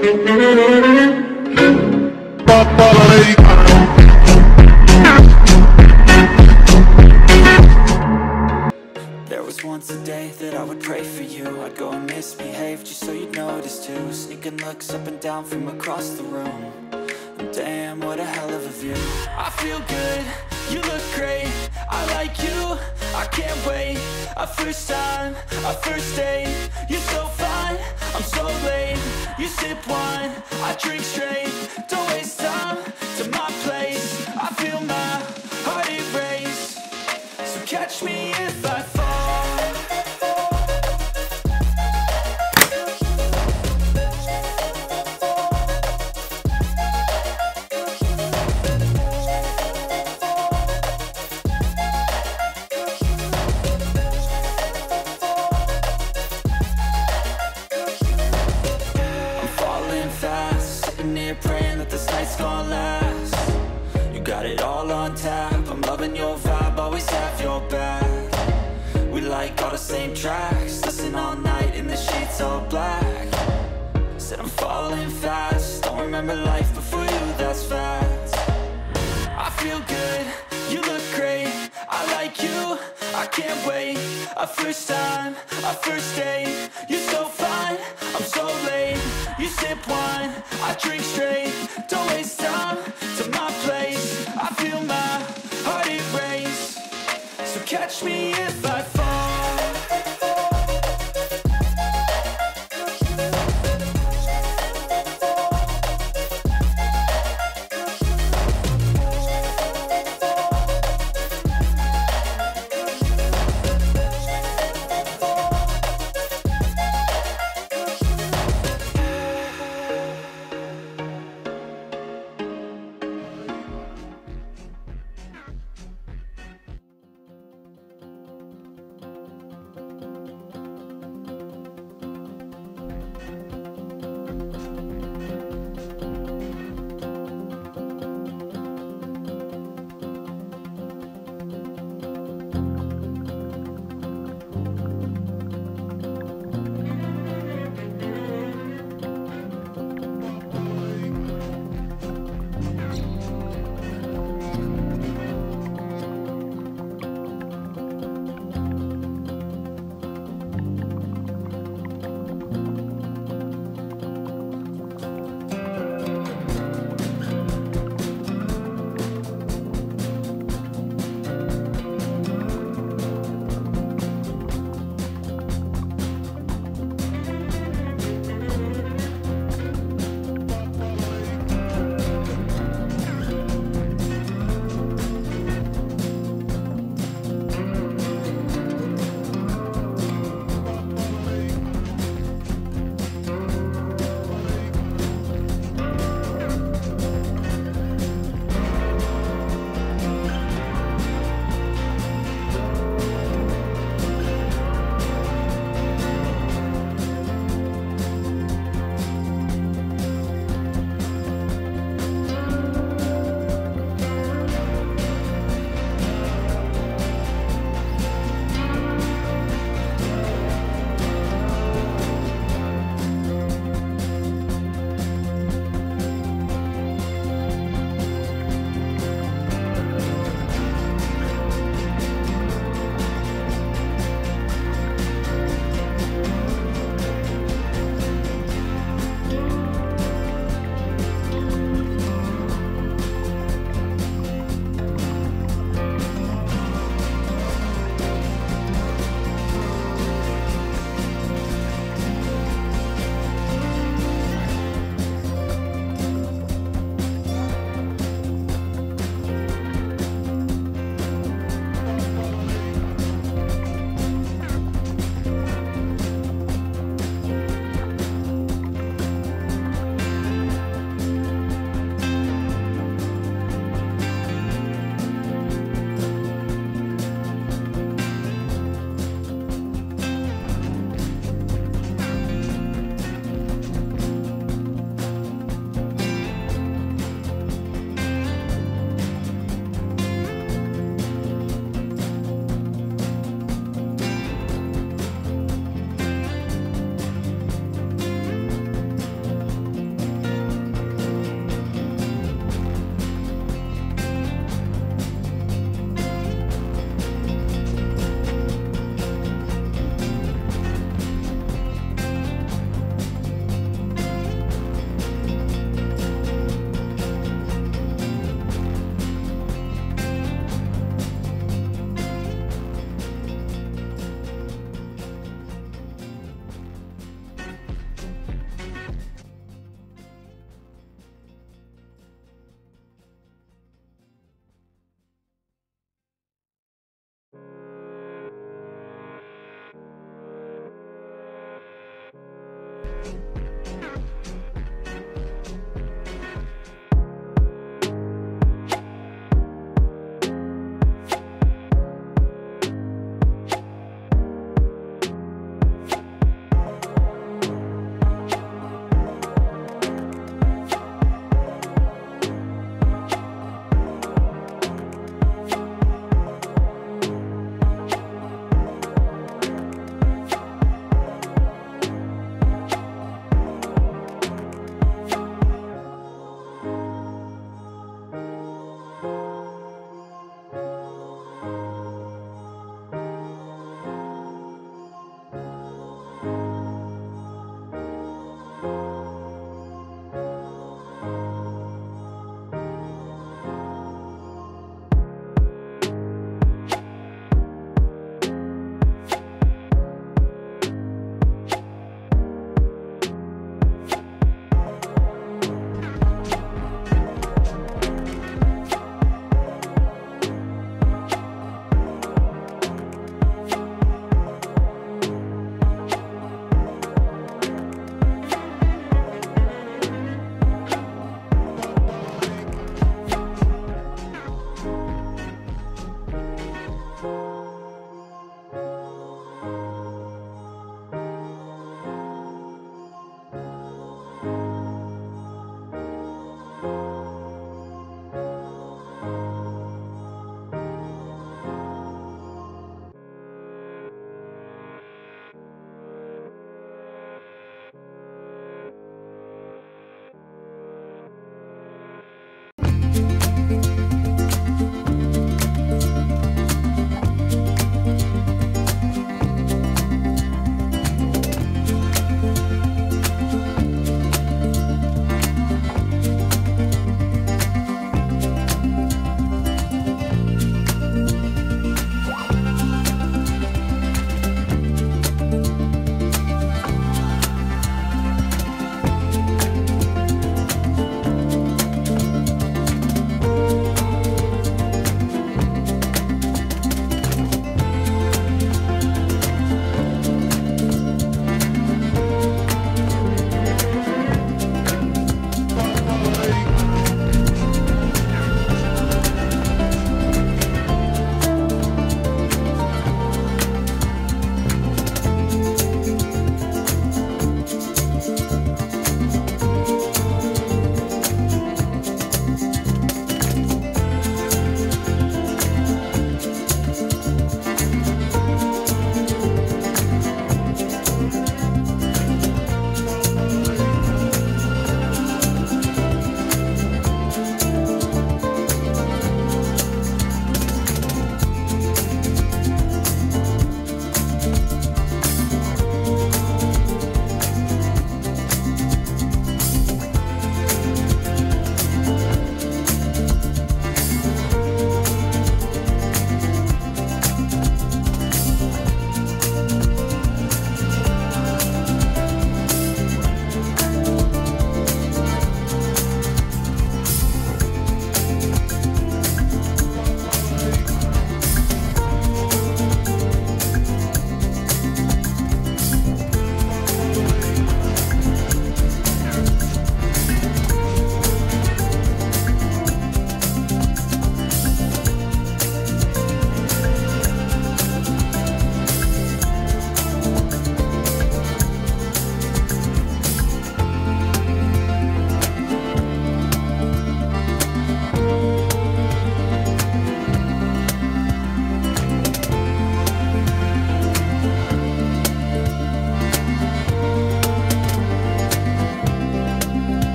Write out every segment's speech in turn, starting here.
There was once a day that I would pray for you. I'd go and misbehave just so you'd notice too. Sneaking looks up and down from across the room. And damn, what a hell of a view. I feel good, you look great, I like you, I can't wait. A first time, a first date, you're so fine, I'm so late. You sip wine, I drink straight, don't waste time to my place. I feel my heart erase, so catch me if I fall. Praying that this night's gonna last. You got it all on tap, I'm loving your vibe, always have your back. We like all the same tracks, listen all night in the sheets all black. Said I'm falling fast, don't remember life before you, that's fact. I feel good, you look great, I like you, I can't wait. A first time, a first date, you're so fine, I'm so late. You sip wine, I drink straight, don't waste time to my place. I feel my heart erase, so catch me if I fall.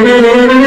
Bye.